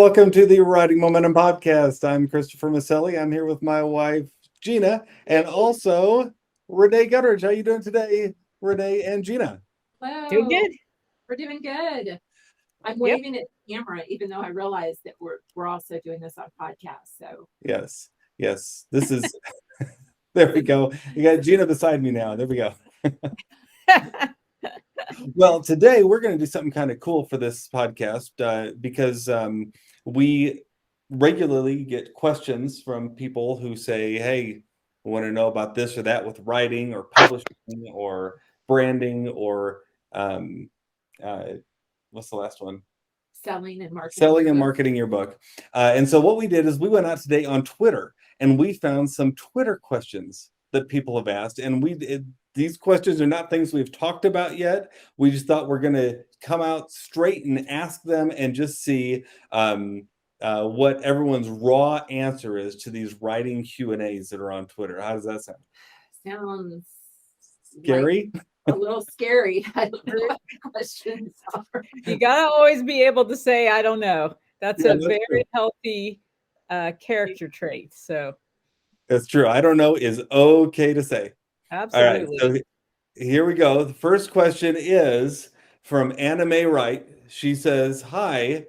welcome to the Writing Momentum Podcast. I'm Christopher Maselli. I'm here with my wife, Gena, and also Renee Gutteridge. How you doing today, Renee and Gena? Doing Hello. good. We're doing good. I'm Yep. waving at the camera, even though I realize that we're also doing this on podcast. So Yes, yes. This is, there we go. You got Gena beside me now. There we go. Well, today we're going to do something kind of cool for this podcast because we regularly get questions from people who say, hey, we want to know about this or that with writing or publishing or branding or um, uh, what's the last one? selling and marketing Selling your and book. marketing your book. And so what we did is we went out today on Twitter and we found some Twitter questions that people have asked. And these questions are not things we've talked about yet. We just thought we're going to come out straight and ask them and just see what everyone's raw answer is to these writing Q&As that are on Twitter. How does that sound? Sounds like Scary? a little scary. I don't know what the questions are. You gotta always be able to say, I don't know. That's Yeah, a that's very true. healthy character trait. So That's true. I don't know is okay to say. All right. absolutely. So here we go. The first question is from Anna Mae Wright. She says, hi,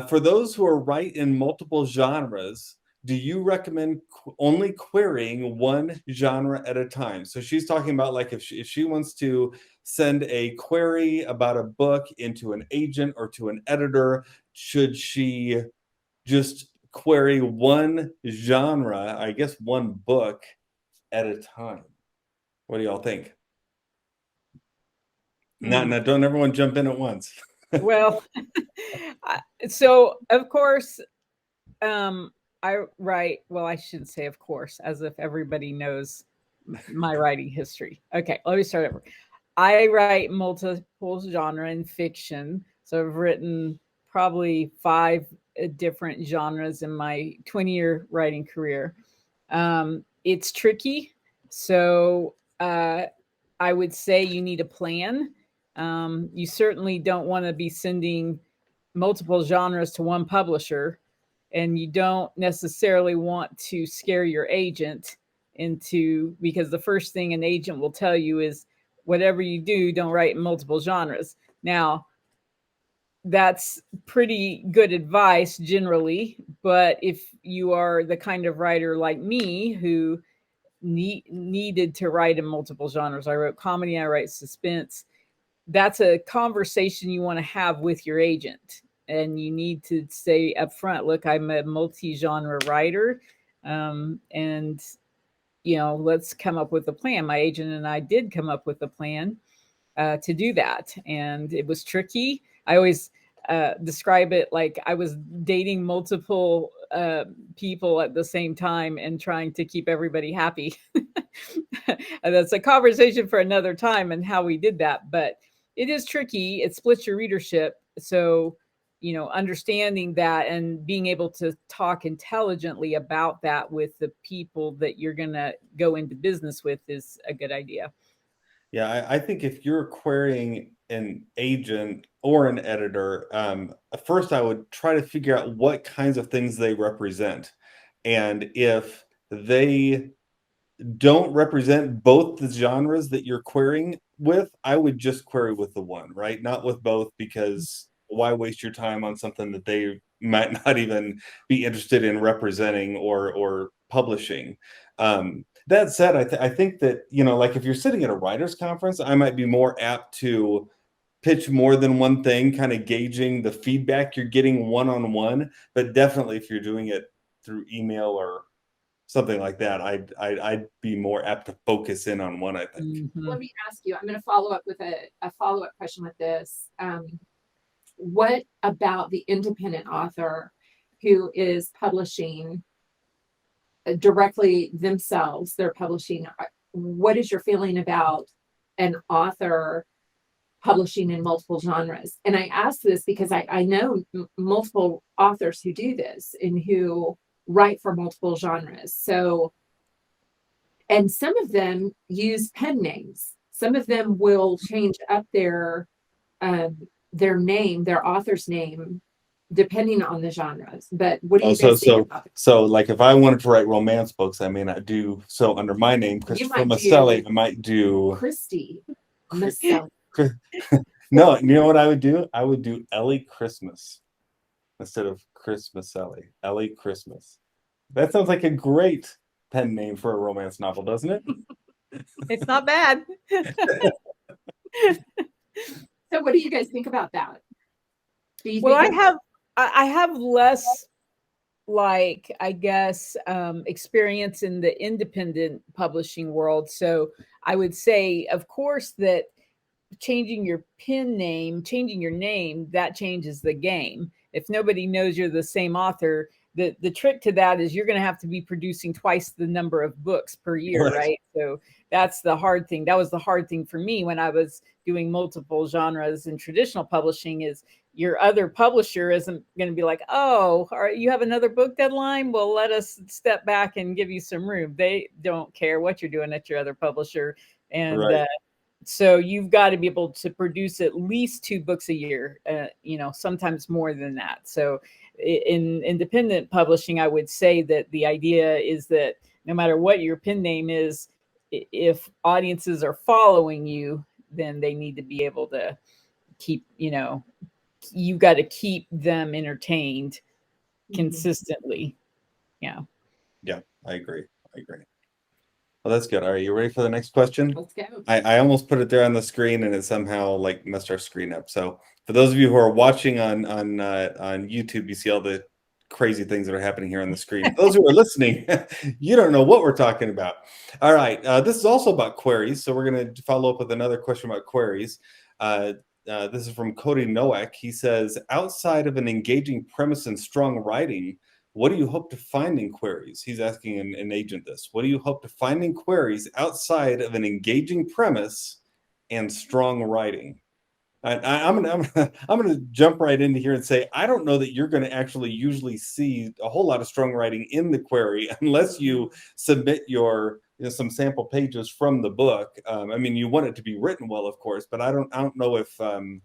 for those who are write in multiple genres, do you recommend only querying one genre at a time? So she's talking about like if she wants to send a query about a book into an agent or to an editor, should she just query one genre, I guess one book at a time? What do y'all think? Hmm. Don't everyone jump in at once. Well, so of course, I write, well, I shouldn't say of course, as if everybody knows my writing history. Okay, let me start over. I write multiple genre in fiction. So I've written probably five different genres in my 20-year writing career. It's tricky. So I would say you need a plan. You certainly don't want to be sending multiple genres to one publisher, and you don't necessarily want to scare your agent into, because the first thing an agent will tell you is whatever you do, don't write in multiple genres. Now, that's pretty good advice generally, but if you are the kind of writer like me who needed to write in multiple genres, I wrote comedy, I write suspense, that's a conversation you want to have with your agent. And you need to say up front, look, I'm a multi-genre writer. And let's come up with a plan. My agent and I did come up with a plan to do that. And it was tricky. I always describe it like I was dating multiple people at the same time and trying to keep everybody happy. And that's a conversation for another time and how we did that. But it is tricky. It splits your readership. So, understanding that and being able to talk intelligently about that with the people that you're going to go into business with is a good idea. Yeah, I think if you're querying an agent or an editor, first I would try to figure out what kinds of things they represent. And if they don't represent both the genres that you're querying with, I would just query with the one, right? Not with both, because why waste your time on something that they might not even be interested in representing or publishing? That said, I think that, like if you're sitting at a writers conference, I might be more apt to pitch more than one thing, kind of gauging the feedback you're getting one-on-one. But definitely if you're doing it through email or something like that, I'd be more apt to focus in on one, I think. Mm-hmm. Let me ask you, I'm going to follow up with a follow-up question with this. What about the independent author who is publishing directly themselves? They're publishing. What is your feeling about an author publishing in multiple genres? And I ask this because I know multiple authors who do this and who write for multiple genres. So, and some of them use pen names. Some of them will change up their name, their author's name, depending on the genres. But what do Oh, you so guys think about it? so like if I wanted to write romance books, I may not do so under my name, You Christopher might Maselli. do I might do Christy Chri- Maselli. Chri- no, you know what I would do? I would do Ellie Christmas instead of Chris Maselli. Ellie Christmas. That sounds like a great pen name for a romance novel, doesn't it? It's not bad. So what do you guys think about that? Do you Well, think I have less, like, I guess, experience in the independent publishing world. So I would say, of course, that changing your pen name, changing your name, that changes the game. If nobody knows you're the same author, the trick to that is you're going to have to be producing twice the number of books per year, Right. right? So that's the hard thing. That was the hard thing for me when I was doing multiple genres in traditional publishing, is your other publisher isn't going to be like, oh, all right, you have another book deadline, well, let us step back and give you some room. They don't care what you're doing at your other publisher. And Right. so you've got to be able to produce at least 2 books a year, sometimes more than that. So in independent publishing, I would say that the idea is that no matter what your pen name is, if audiences are following you, then they need to be able to keep, you got to keep them entertained consistently. Yeah. Yeah, I agree. I agree. Well, that's good. All right, you ready for the next question? let's go. I almost put it there on the screen and it somehow like messed our screen up. So for those of you who are watching on YouTube, you see all the crazy things that are happening here on the screen. Those who are listening, you don't know what we're talking about. All right, this is also about queries. So we're going to follow up with another question about queries. This is from Cody Nowak. He says, outside of an engaging premise and strong writing, what do you hope to find in queries? He's asking an agent this. What do you hope to find in queries outside of an engaging premise and strong writing? I'm gonna jump right into here and say I don't know that you're going to actually usually see a whole lot of strong writing in the query unless you submit your some sample pages from the book. I mean, you want it to be written well, of course, but I don't know if do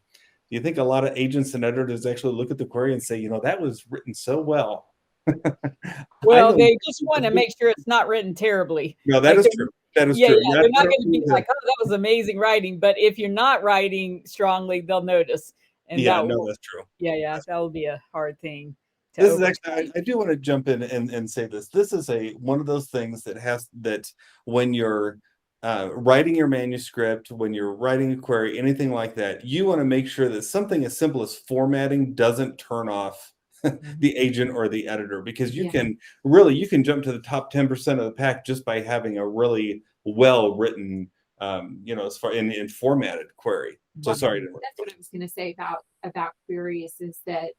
you think a lot of agents and editors actually look at the query and say, that was written so well. I Well, know. they just want to make sure it's not written terribly. No, that Like, is true. That is yeah, true. yeah, Yeah, they're I not don't going to be need to. like, "Oh, that was amazing writing," but if you're not writing strongly, they'll notice, and Yeah, that no, will, that's true. yeah, that will be a hard thing to This is actually, overcome. I do want to jump in and say this. This is one of those things that when you're writing your manuscript, when you're writing a query, anything like that, you want to make sure that something as simple as formatting doesn't turn off Mhm. the agent or the editor, because Yeah. you can jump to the top 10% of the pack just by having a really well written as far in formatted query. So Well, sorry to interrupt. that's what I was going to say about queries is that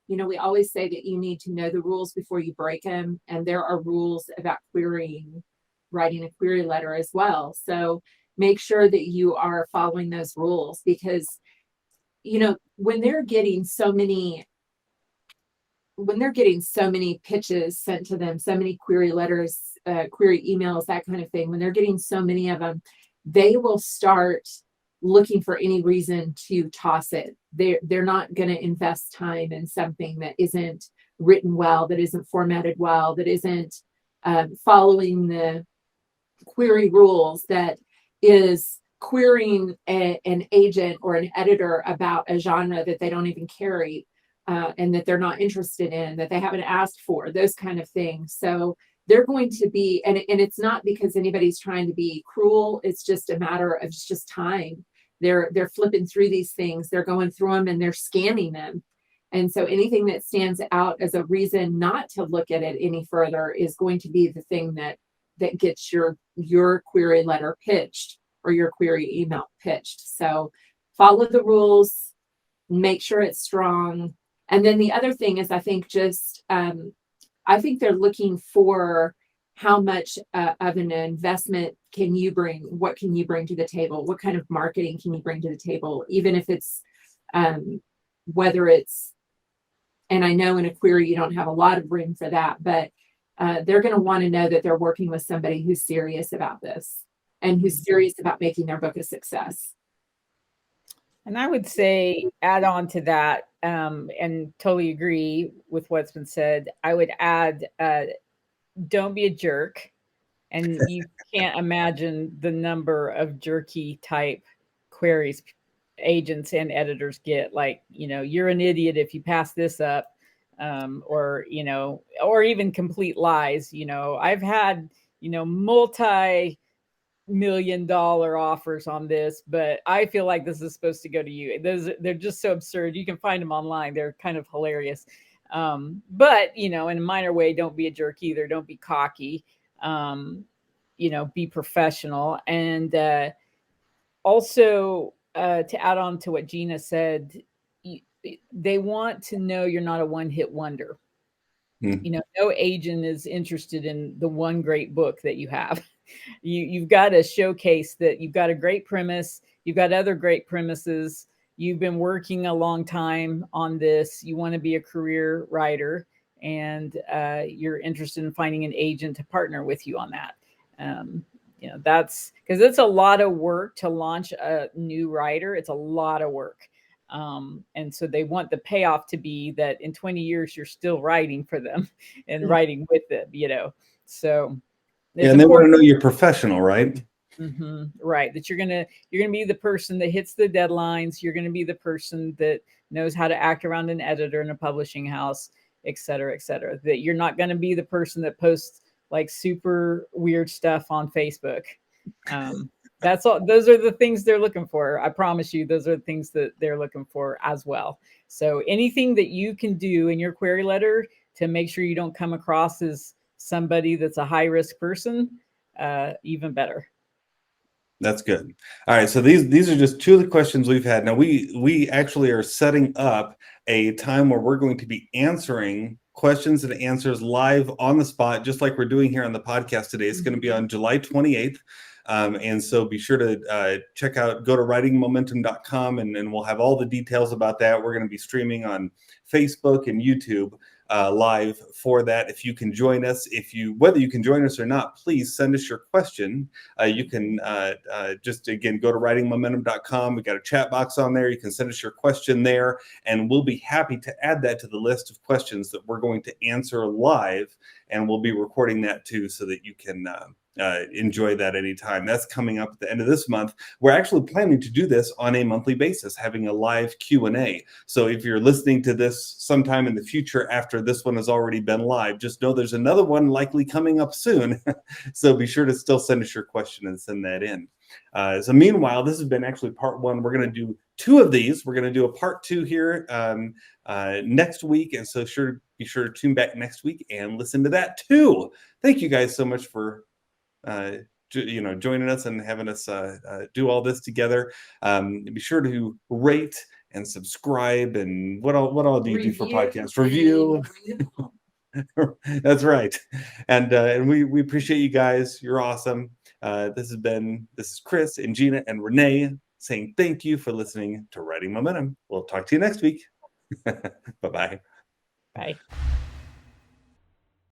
we always say that you need to know the rules before you break them, and there are rules about writing a query letter as well. So make sure that you are following those rules, because when they're getting so many pitches sent to them, so many query letters, query emails, that kind of thing, when they're getting so many of them, they will start looking for any reason to toss it. They're not going to invest time in something that isn't written well, that isn't formatted well, that isn't following the query rules, that is querying an agent or an editor about a genre that they don't even carry, and that they're not interested in, that they haven't asked for, those kind of things. So they're going to be, and it's not because anybody's trying to be cruel. It's just a matter of just time. They're flipping through these things, they're going through them, and they're scanning them. And so anything that stands out as a reason not to look at it any further is going to be the thing that gets your query letter pitched, or your query email pitched. So follow the rules, make sure it's strong. And then the other thing is, I think I think they're looking for how much of an investment can you bring? What can you bring to the table? What kind of marketing can you bring to the table? Even if it's whether it's, and I know in a query you don't have a lot of room for that, but they're going to want to know that they're working with somebody who's serious about this and who's serious about making their book a success. And I would say, add on to that, and totally agree with what's been said. I would add, don't be a jerk. And you can't imagine the number of jerky type queries agents and editors get. Like, you're an idiot if you pass this up, or or even complete lies. I've had multi-million-dollar offers on this, but I feel like this is supposed to go to you. They're just so absurd. You can find them online. They're kind of hilarious. But in a minor way, don't be a jerk either. Don't be cocky. um, be professional. And also, to add on to what Gena said, they want to know you're not a one-hit wonder. No agent is interested in the one great book that you have. You've got to showcase that you've got a great premise, you've got other great premises, you've been working a long time on this, you want to be a career writer, and you're interested in finding an agent to partner with you on that. That's because it's a lot of work to launch a new writer. It's a lot of work. And so they want the payoff to be that in 20 years you're still writing for them and writing with them. So it's and they want to important. know you're professional, right? Right, that you're gonna be the person that hits the deadlines. You're gonna be the person that knows how to act around an editor in a publishing house, et cetera, et cetera. That you're not gonna be the person that posts like super weird stuff on Facebook. That's all. Those are the things they're looking for. I promise you, those are the things that they're looking for as well. So anything that you can do in your query letter to make sure you don't come across as somebody that's a high risk person, even better. That's good. All right, so these are just two of the questions we've had. Now we actually are setting up a time where we're going to be answering questions and answers live on the spot, just like we're doing here on the podcast today. It's going to be on July 28th. And so be sure to go to writingmomentum.com, and we'll have all the details about that. We're going to be streaming on Facebook and YouTube live for that. If you can join us, whether you can join us or not, please send us your question. You can just, again, go to writingmomentum.com. We got a chat box on there. You can send us your question there, and we'll be happy to add that to the list of questions that we're going to answer live. And we'll be recording that too, so that you can enjoy that anytime. That's coming up at the end of this month. We're actually planning to do this on a monthly basis, having a live Q&A. So if you're listening to this sometime in the future after this one has already been live, just know there's another one likely coming up soon. So be sure to still send us your question and send that in. So meanwhile, this has been actually part one. We're going to do two of these. We're going to do a part two here next week. And so be sure to tune back next week and listen to that too. Thank you guys so much for joining us and having us do all this together. Be sure to rate and subscribe, and what all do you do for podcasts? Review. That's right. And we appreciate you guys. You're awesome. This is Chris and Gena and Renee saying thank you for listening to Writing Momentum. We'll talk to you next week. Bye-bye. Bye.